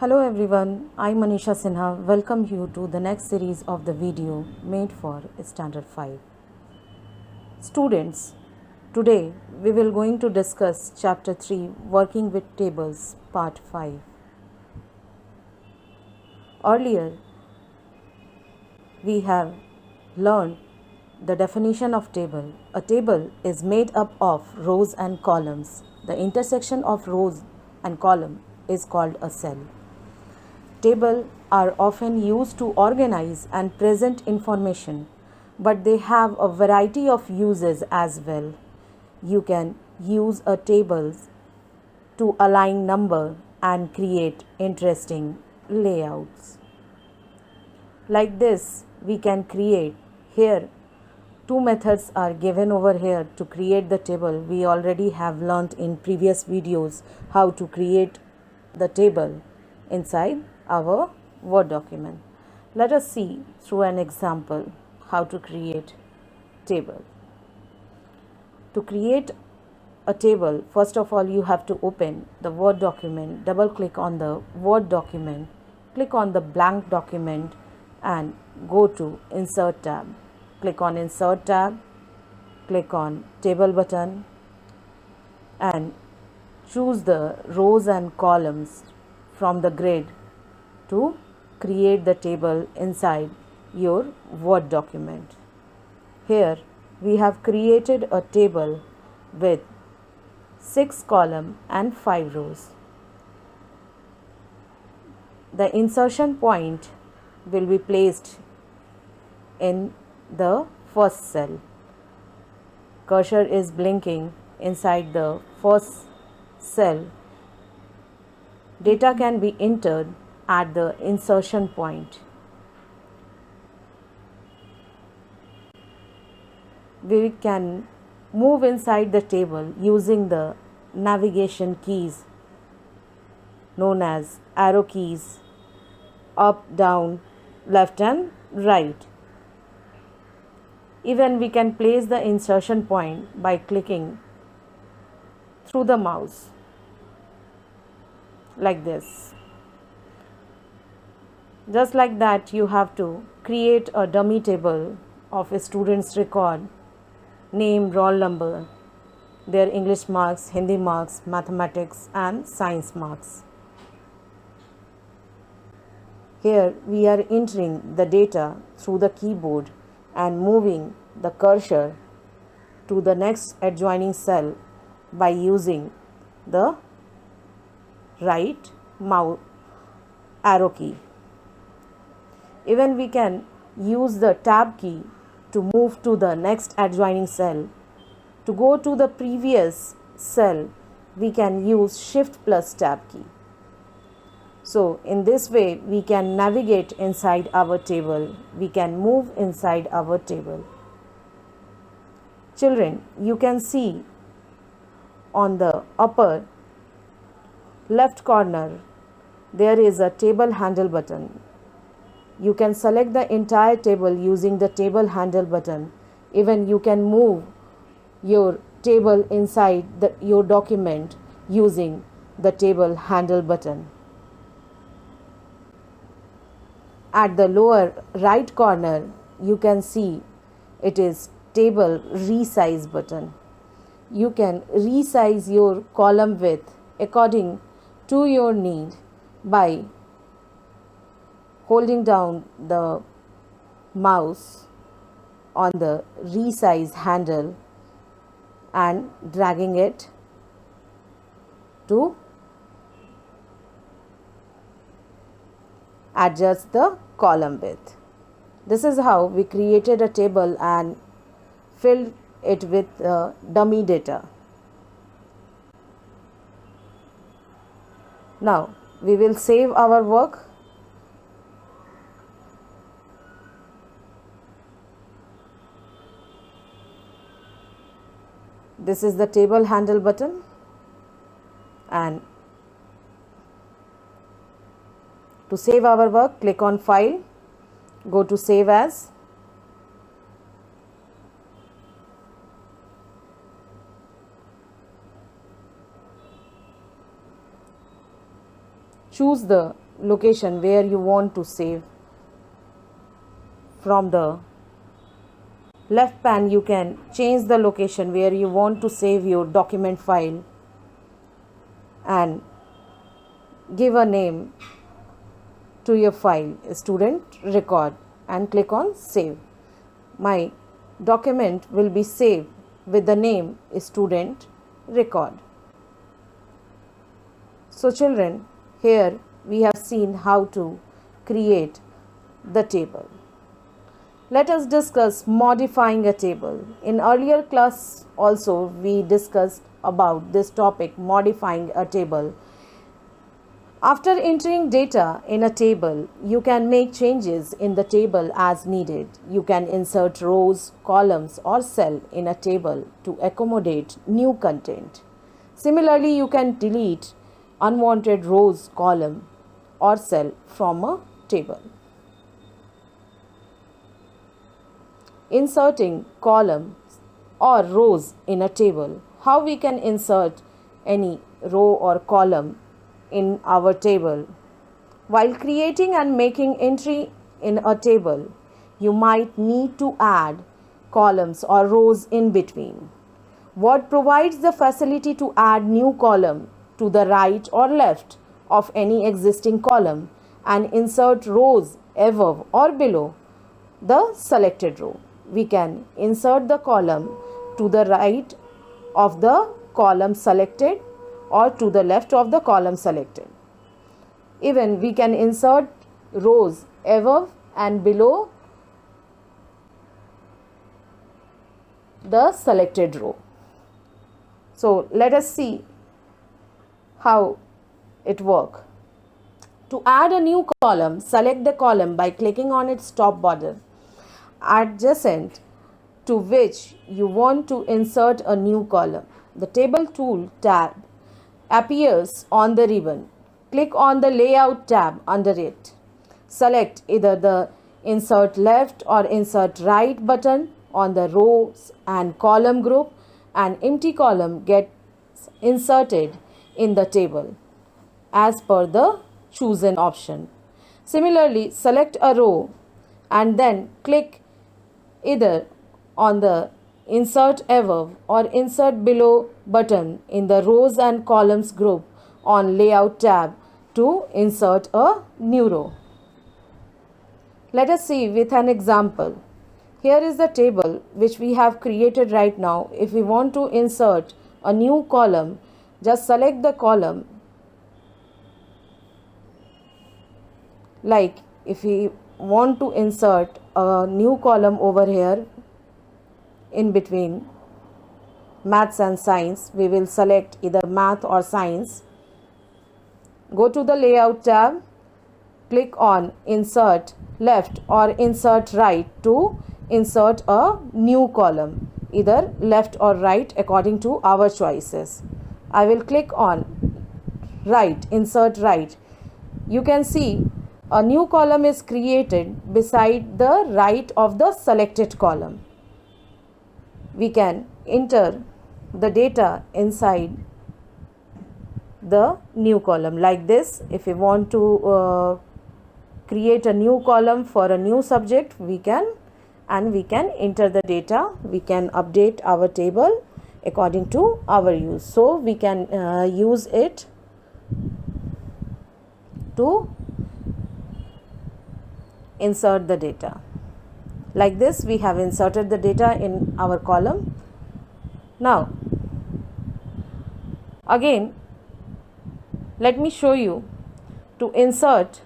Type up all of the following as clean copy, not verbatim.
Hello everyone, I Manisha Sinha welcome you to the next series of the video made for Standard 5. Students, today we will going to discuss chapter 3 working with tables part 5. Earlier we have learned the definition of table. A table is made up of rows and columns. The intersection of rows and column is called a cell. Tables are often used to organize and present information, but they have a variety of uses as well. You can use a table to align number and create interesting layouts. Like this, we can create here. Two methods are given over here to create the table. We already have learnt in previous videos how to create the table inside our Word document. Let us see through an example how to create table. To create a table, first of all you have to open the Word document, double click on the Word document, click on the blank document and go to Insert tab. Click on Insert tab, click on Table button and choose the rows and columns from the grid to create the table inside your Word document. Here we have created a table with 6 columns and 5 rows. The insertion point will be placed in the first cell. Cursor is blinking inside the first cell. Data can be entered at the insertion point. We can move inside the table using the navigation keys known as arrow keys, up, down, left and right. Even we can place the insertion point by clicking through the mouse like this. Just like that, you have to create a dummy table of a student's record, name, roll number, their English marks, Hindi marks, mathematics and science marks. Here we are entering the data through the keyboard and moving the cursor to the next adjoining cell by using the right mouse arrow key. Even we can use the tab key to move to the next adjoining cell. To go to the previous cell, we can use Shift plus tab key. So in this way, we can navigate inside our table. We can move inside our table. Children, you can see on the upper left corner, there is a table handle button. You can select the entire table using the table handle button. Even you can move your table inside your document using the table handle button. At the lower right corner, you can see it is table resize button. You can resize your column width according to your need by holding down the mouse on the resize handle and dragging it to adjust the column width. This is how we created a table and filled it with dummy data. Now we will save our work. This is the table handle button and to save our work, click on File, go to Save As. Choose the location where you want to save. From the left pane, you can change the location where you want to save your document file and give a name to your file, student record, and click on save. My document will be saved with the name student record. So children, here we have seen how to create the table. Let us discuss modifying a table. In earlier class also we discussed about this topic, modifying a table. After entering data in a table, you can make changes in the table as needed. You can insert rows, columns or cell in a table to accommodate new content. Similarly, you can delete unwanted rows, column or cell from a table. Inserting columns or rows in a table. How we can insert any row or column in our table? While creating and making entry in a table, you might need to add columns or rows in between. Word provides the facility to add new column to the right or left of any existing column and insert rows above or below the selected row. We can insert the column to the right of the column selected or to the left of the column selected. Even we can insert rows above and below the selected row. So let us see how it works. To add a new column, select the column by clicking on its top border adjacent to which you want to insert a new column. The Table Tool tab appears on the ribbon. Click on the Layout tab under it. Select either the Insert Left or Insert Right button on the rows and column group. An empty column gets inserted in the table as per the chosen option. Similarly, select a row and then click either on the Insert Above or Insert Below button in the Rows and Columns group on Layout tab to insert a new row. Let us see with an example. Here is the table which we have created right now. If we want to insert a new column, just select the column. Like if we want to insert a new column over here in between maths and science, we will select either math or science. Go to the Layout tab, click on Insert Left or Insert Right to insert a new column, either left or right according to our choices. I will click on Right, Insert Right. You can see a new column is created beside the right of the selected column. We can enter the data inside the new column like this. If we want to create a new column for a new subject, we can enter the data. We can update our table according to our use. So we can use it to insert the data. Like this, we have inserted the data in our column. Now, again, let me show you to insert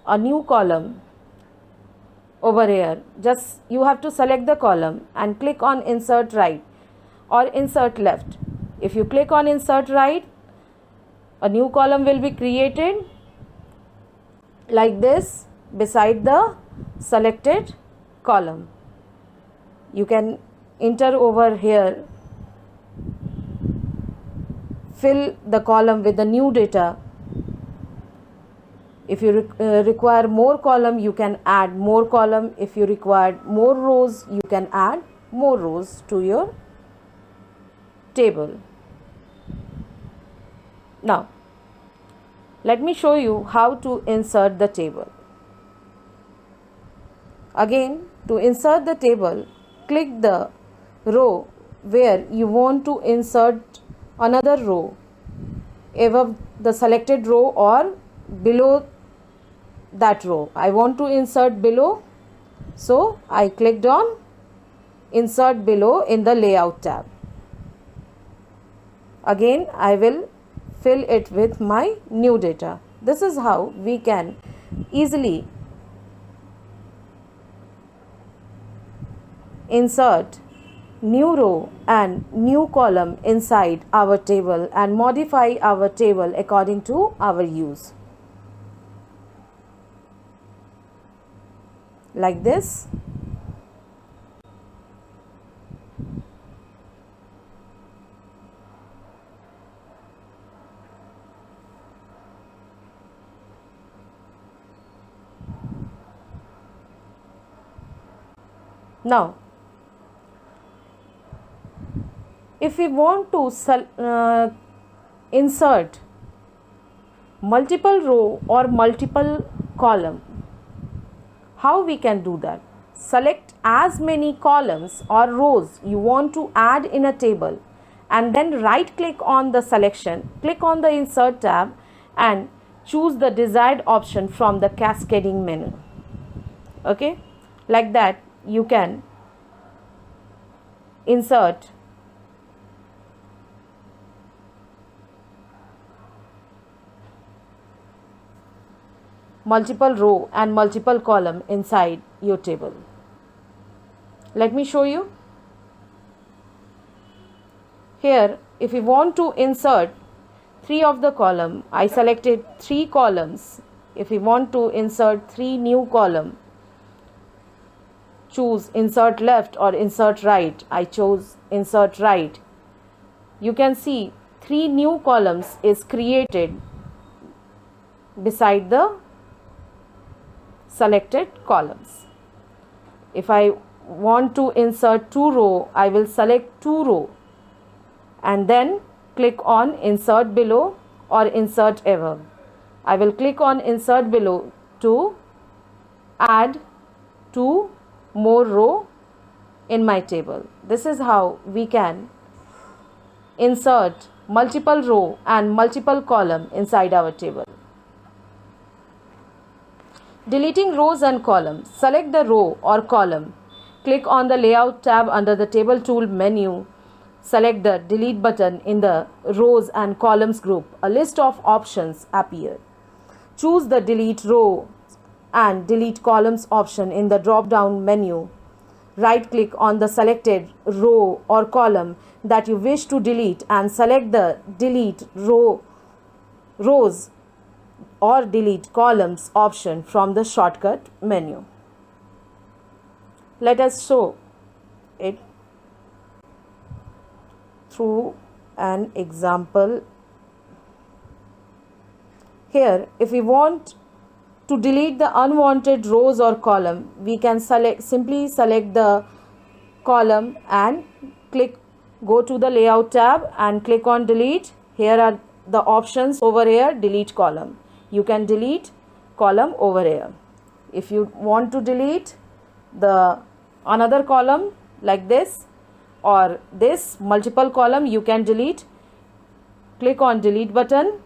a new column over here. Just you have to select the column and click on Insert Right or Insert Left. If you click on Insert Right, a new column will be created like this beside the selected column. You can enter over here, fill the column with the new data. If you require more column, you can add more column. If you require more rows, you can add more rows to your table. Now, Let me show you how to insert the table. Again, to insert the table, click the row where you want to insert another row, above the selected row or below that row. I want to insert below, so I clicked on insert below in the layout tab. Again, I will fill it with my new data. This is how we can easily insert new row and new column inside our table and modify our table according to our use. Like this. Now, if we want to insert multiple row or multiple column, how we can do that? Select as many columns or rows you want to add in a table and then right click on the selection, click on the insert tab and choose the desired option from the cascading menu. Okay, like that you can insert multiple row and multiple column inside your table. Let me show you. Here, if you want to insert 3 of the column, I selected 3 columns. If you want to insert 3 new column, choose insert left or insert right. I chose insert right. You can see 3 new columns is created beside the selected columns. If I want to insert 2 row, I will select 2 row and then click on insert below or insert above. I will click on insert below to add 2 more row in my table. This is how we can insert multiple row and multiple column inside our table. Deleting rows and columns. Select the row or column. Click on the layout tab under the table tool menu. Select the delete button in the rows and columns group. A list of options appear. Choose the delete row and delete columns option in the drop down menu. Right click on the selected row or column that you wish to delete and select the delete rows or delete columns option from the shortcut menu. Let us show it through an example. Here, if we want to delete the unwanted rows or column, we can simply select the column and go to the layout tab and click on delete. Here are the options over here. Delete column. You can delete column over here. If you want to delete the another column like this or this multiple column, you can delete. Click on delete button.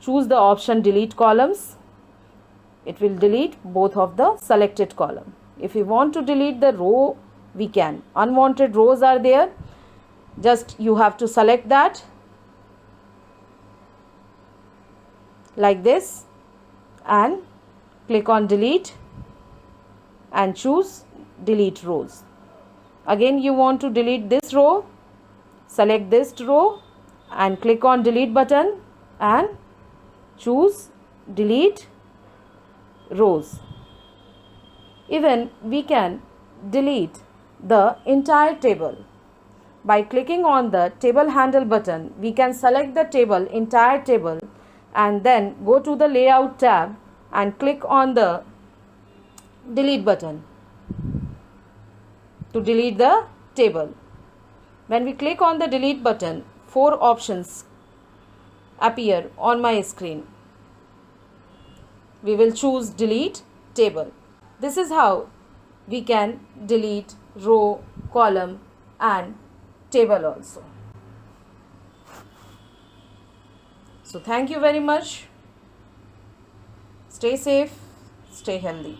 Choose the option delete columns. It will delete both of the selected column. If you want to delete the row, we can. Unwanted rows are there. Just you have to select that like this and click on delete and choose delete rows. Again, you want to delete this row, select this row and click on delete button and choose delete rows. Even we can delete the entire table. By clicking on the table handle button, we can select the table, entire table, and then go to the layout tab and click on the delete button to delete the table. When we click on the delete button, 4 options appear on my screen. we will choose delete table. This is how we can delete row, column and table also. So thank you very much. Stay safe, stay healthy.